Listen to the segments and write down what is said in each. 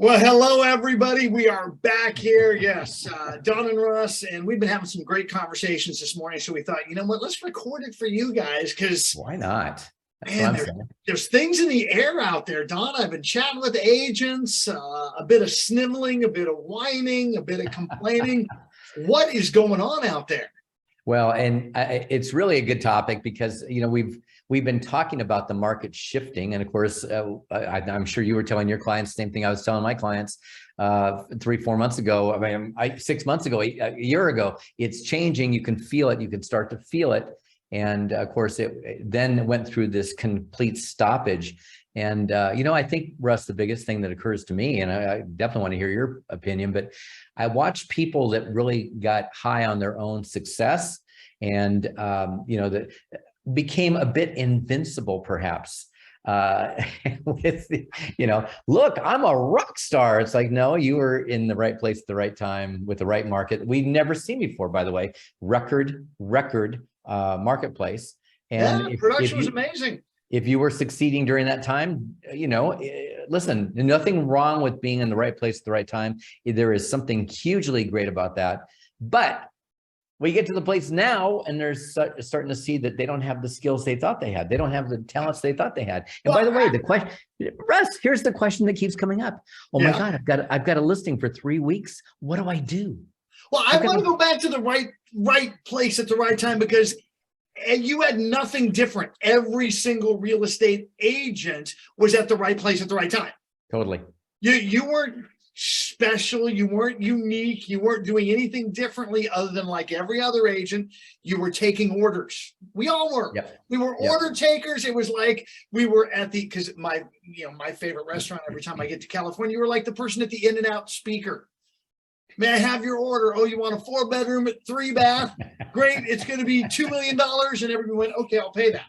Well, hello, everybody. We are back here. Yes, Don and Russ, and we've been having some great conversations this morning. So we thought, you know what, let's record it for you guys because, Why not? That's man, what I'm saying. there's things in the air out there, Don. I've been chatting with agents, a bit of sniveling, a bit of whining, a bit of complaining. What is going on out there? Well, and it's really a good topic because we've been talking about the market shifting, and of course, I'm sure you were telling your clients the same thing I was telling my clients 3-4 months ago. I mean, 6 months ago, a year ago. It's changing. You can feel it. You can start to feel it, and of course, it then went through this complete stoppage. And I think, Russ, the biggest thing that occurs to me, and I definitely want to hear your opinion, but I watched people that really got high on their own success and that became a bit invincible, perhaps. With look, I'm a rock star. It's like, no, you were in the right place at the right time with the right market. We've never seen before, by the way. Record marketplace. And yeah, production was amazing. If you were succeeding during that time, listen, nothing wrong with being in the right place at the right time. There is something hugely great about that. But we get to the place now and they're starting to see that they don't have the skills they thought they had. They don't have the talents they thought they had. And by the way, the question, Russ, here's the question that keeps coming up. Oh my God, I've got a listing for 3 weeks. What do I do? Well, I want to go back to the right place at the right time because you had nothing different. Every single real estate agent was at the right place at the right time. Totally. You weren't special. You weren't unique. You weren't doing anything differently other than like every other agent. You were taking orders. We all were. Yep. We were order takers. It was like we were at because my favorite restaurant, every time I get to California, you were like the person at the In-N-Out speaker. May I have your order? Oh, you want a 4-bedroom at 3-bath? Great. It's going to be $2 million. And everyone went, okay, I'll pay that.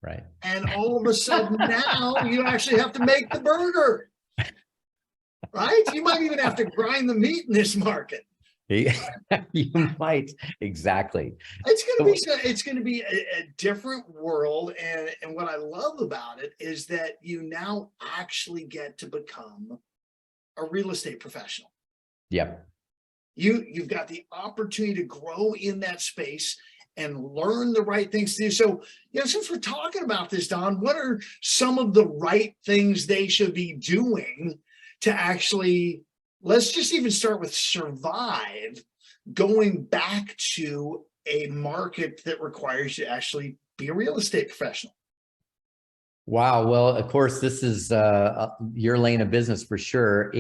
Right. And all of a sudden now you actually have to make the burger. Right? You might even have to grind the meat in this market. You might. Exactly. It's going to be a different world. And what I love about it is that you now actually get to become a real estate professional. Yep. You've got the opportunity to grow in that space and learn the right things to do. So, since we're talking about this, Don, what are some of the right things they should be doing to actually, let's just even start with survive, going back to a market that requires you to actually be a real estate professional? Wow. Well, of course, this is your lane of business for sure.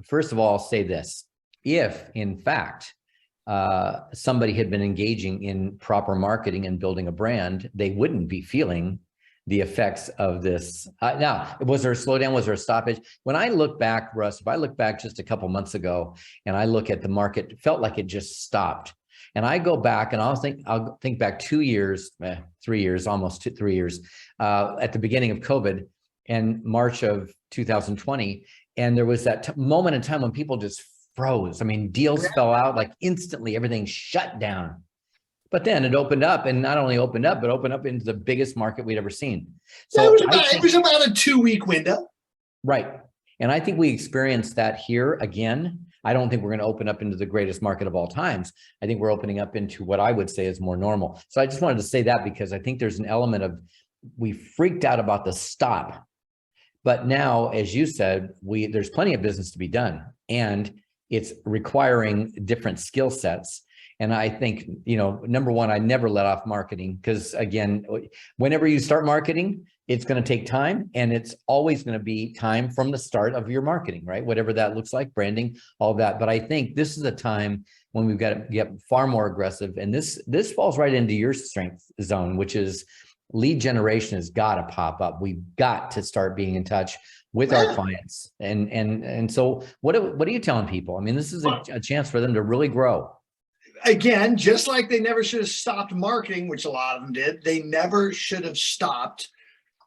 First of all, I'll say this. If, in fact, somebody had been engaging in proper marketing and building a brand, they wouldn't be feeling the effects of this. Now, was there a slowdown? Was there a stoppage? When I look back, Russ, if I look back just a couple months ago and I look at the market, it felt like it just stopped. And I go back and I'll think back 2 years, 3 years, almost 3 years, at the beginning of COVID and March of 2020. And there was that moment in time when people just froze. I mean, deals fell out like instantly, everything shut down. But then it opened up, and not only opened up, but opened up into the biggest market we'd ever seen. So it was about a 2-week window. Right. And I think we experienced that here again. I don't think we're going to open up into the greatest market of all times. I think we're opening up into what I would say is more normal. So I just wanted to say that because I think there's an element of, we freaked out about the stop. But now, as you said, there's plenty of business to be done. And it's requiring different skill sets. And I think, number one, I never let off marketing because, again, whenever you start marketing, it's going to take time, and it's always going to be time from the start of your marketing, right? Whatever that looks like, branding, all that. But I think this is a time when we've got to get far more aggressive. And this falls right into your strength zone, which is lead generation has got to pop up. We've got to start being in touch with our clients. And so what are you telling people? I mean, this is a chance for them to really grow. Again, just like they never should have stopped marketing, which a lot of them did, they never should have stopped,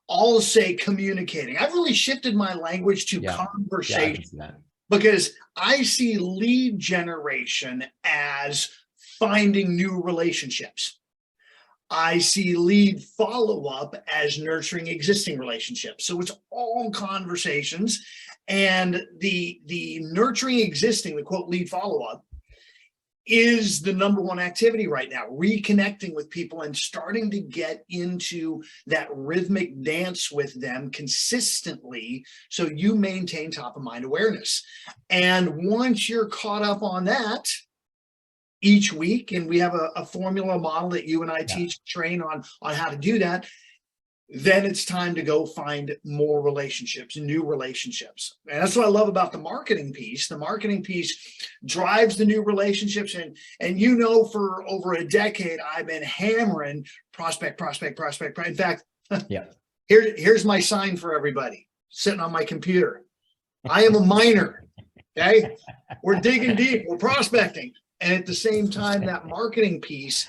I'll say, communicating. I've really shifted my language to conversation because I see lead generation as finding new relationships. I see lead follow-up as nurturing existing relationships. So it's all conversations. And the nurturing existing, the quote lead follow-up, is the number one activity right now. Reconnecting with people and starting to get into that rhythmic dance with them consistently, so you maintain top of mind awareness. And once you're caught up on that each week, and we have a formula model that you and I teach, train on how to do that, then it's time to go find more relationships, new relationships. And that's what I love about the marketing piece. The marketing piece drives the new relationships. And you know, for over a decade, I've been hammering prospect. In fact, here's my sign for everybody sitting on my computer. I am a miner. Okay. We're digging deep, we're prospecting. And at the same time, that marketing piece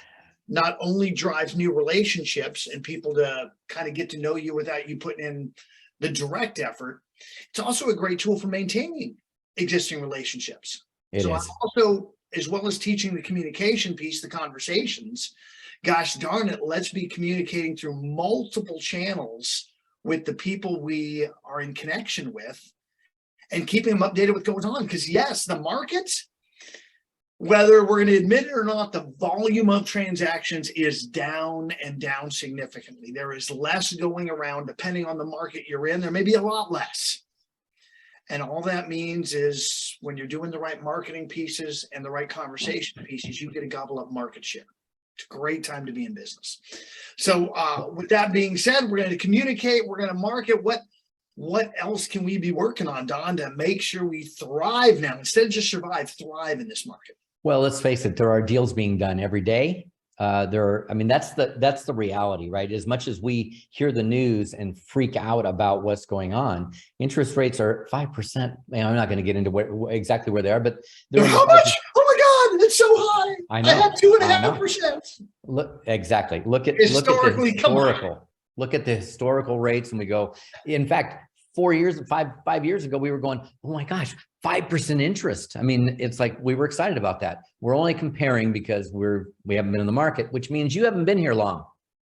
not only drives new relationships and people to kind of get to know you without you putting in the direct effort, it's also a great tool for maintaining existing relationships. I'm also, as well as teaching the communication piece, the conversations, gosh darn it, let's be communicating through multiple channels with the people we are in connection with and keeping them updated with what's going on. Because yes, the markets, whether we're going to admit it or not, the volume of transactions is down and down significantly. There is less going around. Depending on the market you're in, there may be a lot less. And all that means is when you're doing the right marketing pieces and the right conversation pieces, you get to gobble up market share. It's a great time to be in business. So with that being said, we're going to communicate, we're going to market. What else can we be working on, Don, to make sure we thrive now instead of just survive, thrive in this market? Well, let's face it, there are deals being done every day. That's the reality, right? As much as we hear the news and freak out about what's going on, interest rates are 5%. Man, I'm not going to get into exactly where they are, but they're how much? Oh my God, it's so high. I know. I have 2.5%. Look, exactly. Look at the historical rates, and we go. In fact, 5 years ago, we were going, oh my gosh, 5% interest. I mean, it's like we were excited about that. We're only comparing because we haven't been in the market, which means you haven't been here long.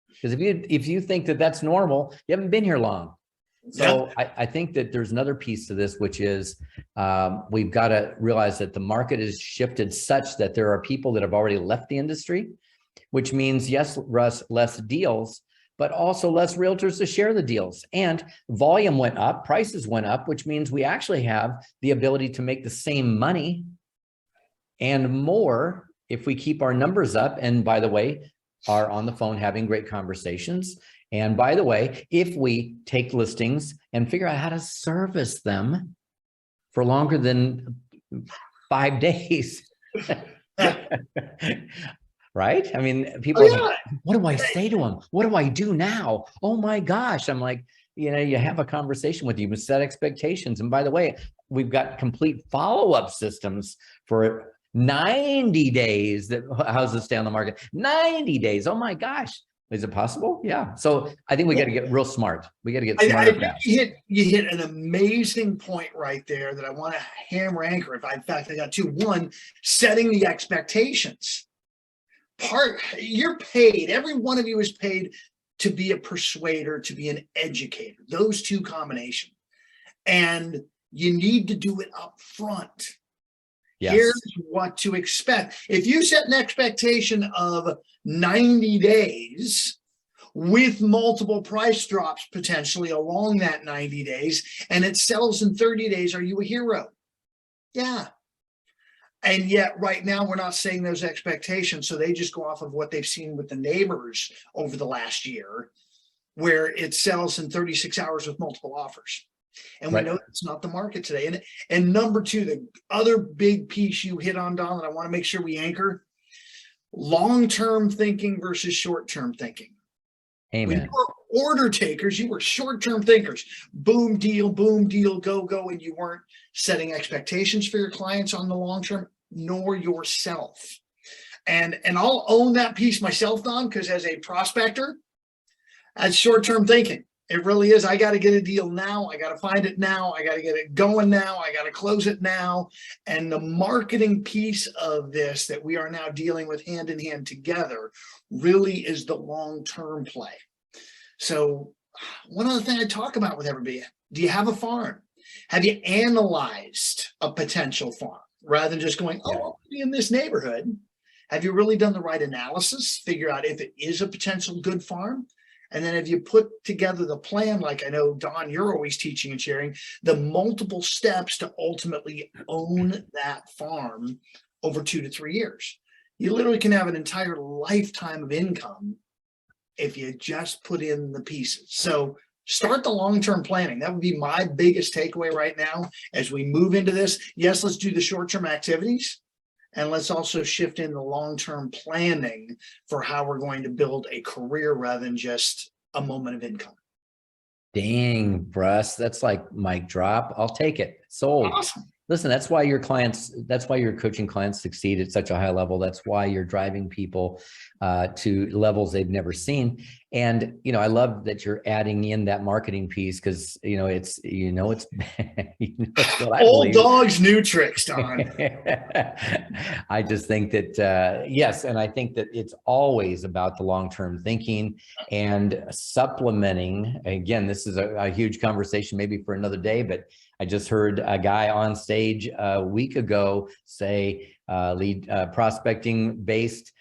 Because if you think that that's normal, you haven't been here long. So I think that there's another piece to this, which is we've got to realize that the market has shifted such that there are people that have already left the industry, which means, yes, Russ, less deals, but also less realtors to share the deals. And volume went up, prices went up, which means we actually have the ability to make the same money and more if we keep our numbers up. And by the way, are on the phone having great conversations. And by the way, if we take listings and figure out how to service them for longer than 5 days, right? I mean, people are like, what do I say to them? What do I do now? Oh my gosh. I'm like, you have a conversation with you, set expectations. And by the way, we've got complete follow-up systems for 90 days that houses stay on the market. 90 days. Oh my gosh. Is it possible? Yeah. So I think we got to get real smart. We got to get smarter. You hit an amazing point right there that I want to hammer anchor. In fact, I got two. One, setting the expectations. You're paid, every one of you is paid to be a persuader, to be an educator, those two combination. And you need to do it up front. Yes. Here's what to expect. If you set an expectation of 90 days with multiple price drops potentially along that 90 days, and it sells in 30 days, are you a hero? Yeah. And yet right now we're not setting those expectations. So they just go off of what they've seen with the neighbors over the last year, where it sells in 36 hours with multiple offers. And we know that's not the market today. And number two, the other big piece you hit on, Don, that I want to make sure we anchor, long-term thinking versus short-term thinking. Amen. When you were order takers, you were short-term thinkers. Boom, deal, go, go. And you weren't setting expectations for your clients on the long term, nor yourself. And I'll own that piece myself, Don, because as a prospector, that's short-term thinking. It really is. I got to get a deal now. I got to find it now. I got to get it going now. I got to close it now. And the marketing piece of this that we are now dealing with hand in hand together really is the long-term play. So one other thing I talk about with everybody, do you have a farm? Have you analyzed a potential farm rather than just going, oh, I'll be in this neighborhood? Have you really done the right analysis, figure out if it is a potential good farm? And then have you put together the plan, like I know, Don, you're always teaching and sharing, the multiple steps to ultimately own that farm over 2 to 3 years? You literally can have an entire lifetime of income if you just put in the pieces. So start the long-term planning. That would be my biggest takeaway right now as we move into this. Yes, let's do the short-term activities, and let's also shift in the long-term planning for how we're going to build a career rather than just a moment of income. Dang, Russ, that's like mic drop. I'll take it. Sold. Awesome. Listen, that's why your clients, that's why your coaching clients succeed at such a high level. That's why you're driving people to levels they've never seen. And, you know, I love that you're adding in that marketing piece because, it's what I Old believe. dogs, new tricks, Don. I just think that, yes. And I think that it's always about the long-term thinking and supplementing. Again, this is a huge conversation maybe for another day, but I just heard a guy on stage a week ago say lead prospecting based,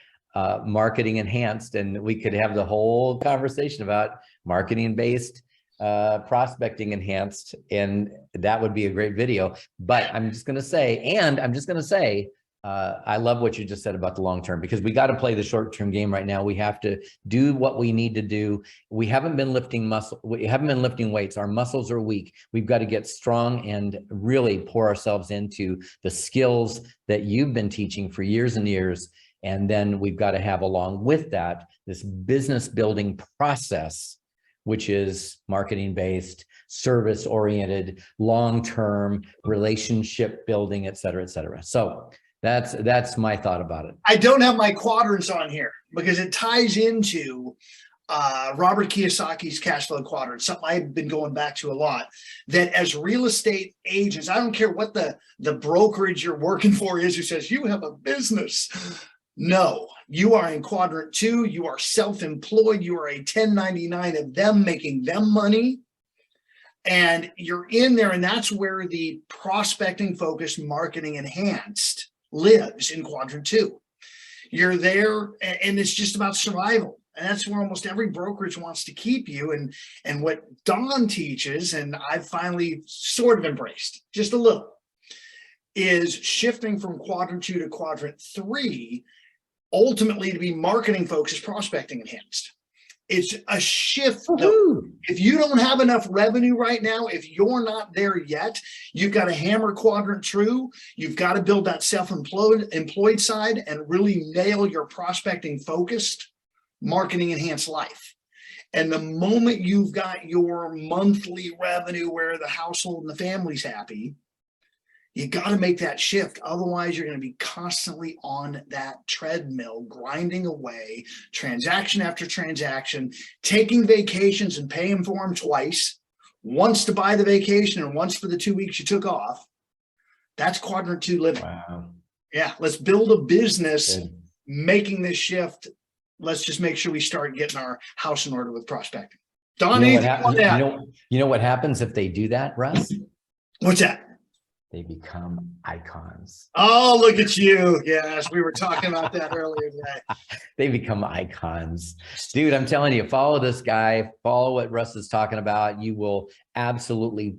marketing enhanced, and we could have the whole conversation about marketing based, prospecting enhanced, and that would be a great video. But I'm just going to say, I love what you just said about the long term, because we got to play the short term game right now. We have to do what we need to do. We haven't been lifting muscle. We haven't been lifting weights. Our muscles are weak. We've got to get strong and really pour ourselves into the skills that you've been teaching for years and years. And then we've got to have, along with that, this business building process, which is marketing based, service oriented, long term relationship building, et cetera, et cetera. So that's my thought about it. I don't have my quadrants on here because it ties into Robert Kiyosaki's cash flow quadrant, something I've been going back to a lot, that as real estate agents, I don't care what the brokerage you're working for is who says you have a business. No, you are in quadrant 2. You are self-employed. You are a 1099 of them, making them money. And you're in there, and that's where the prospecting focused, marketing enhanced lives, in quadrant 2. You're there, and it's just about survival. And that's where almost every brokerage wants to keep you. And what Don teaches, and I've finally sort of embraced just a little, is shifting from quadrant 2 to quadrant 3, ultimately to be marketing focused, prospecting enhanced. It's a shift. Though. If you don't have enough revenue right now, if you're not there yet, you've got to hammer quadrant 2. You've got to build that self-employed side and really nail your prospecting focused, marketing enhanced life. And the moment you've got your monthly revenue where the household and the family's happy, you got to make that shift. Otherwise, you're going to be constantly on that treadmill, grinding away, transaction after transaction, taking vacations and paying for them twice, once to buy the vacation and once for the 2 weeks you took off. That's quadrant 2 living. Wow. Yeah, let's build a business making this shift. Let's just make sure we start getting our house in order with prospecting. Don, you know what happens if they do that, Russ? What's that? They become icons. Oh, look at you. Yes, we were talking about that earlier today. They become icons. Dude, I'm telling you, follow this guy, follow what Russ is talking about. You will absolutely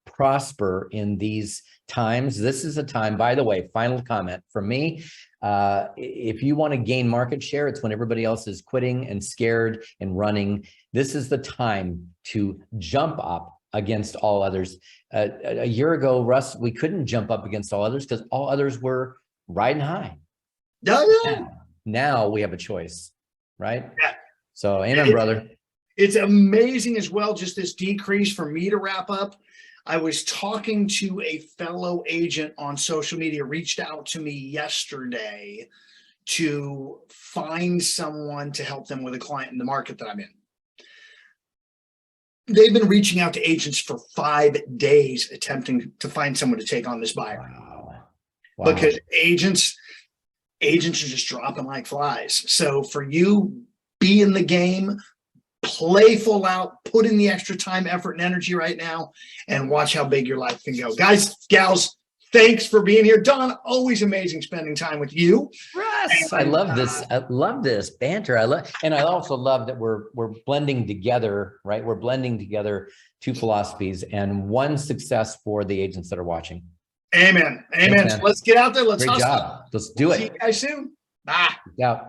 prosper in these times. This is a time, by the way, final comment from me. If you want to gain market share, it's when everybody else is quitting and scared and running. This is the time to jump up against all others. A year ago, Russ, we couldn't jump up against all others because all others were riding high. Now we have a choice, right? Yeah. So amen, brother. It's amazing as well, just this decrease. For me to wrap up, I was talking to a fellow agent on social media, reached out to me yesterday to find someone to help them with a client in the market that I'm in. They've been reaching out to agents for 5 days, attempting to find someone to take on this buyer. Wow. Because agents are just dropping like flies. So for you, be in the game, playful out, put in the extra time, effort, and energy right now, and watch how big your life can go. Guys, gals, thanks for being here. Don, always amazing spending time with you. Russ, I love this. I love this banter. And I also love that we're blending together, right? We're blending together two philosophies and one success for the agents that are watching. Amen. Amen. Thanks, So let's get out there. Let's Great hustle. job. Let's do it. See you guys soon. Bye. Yeah.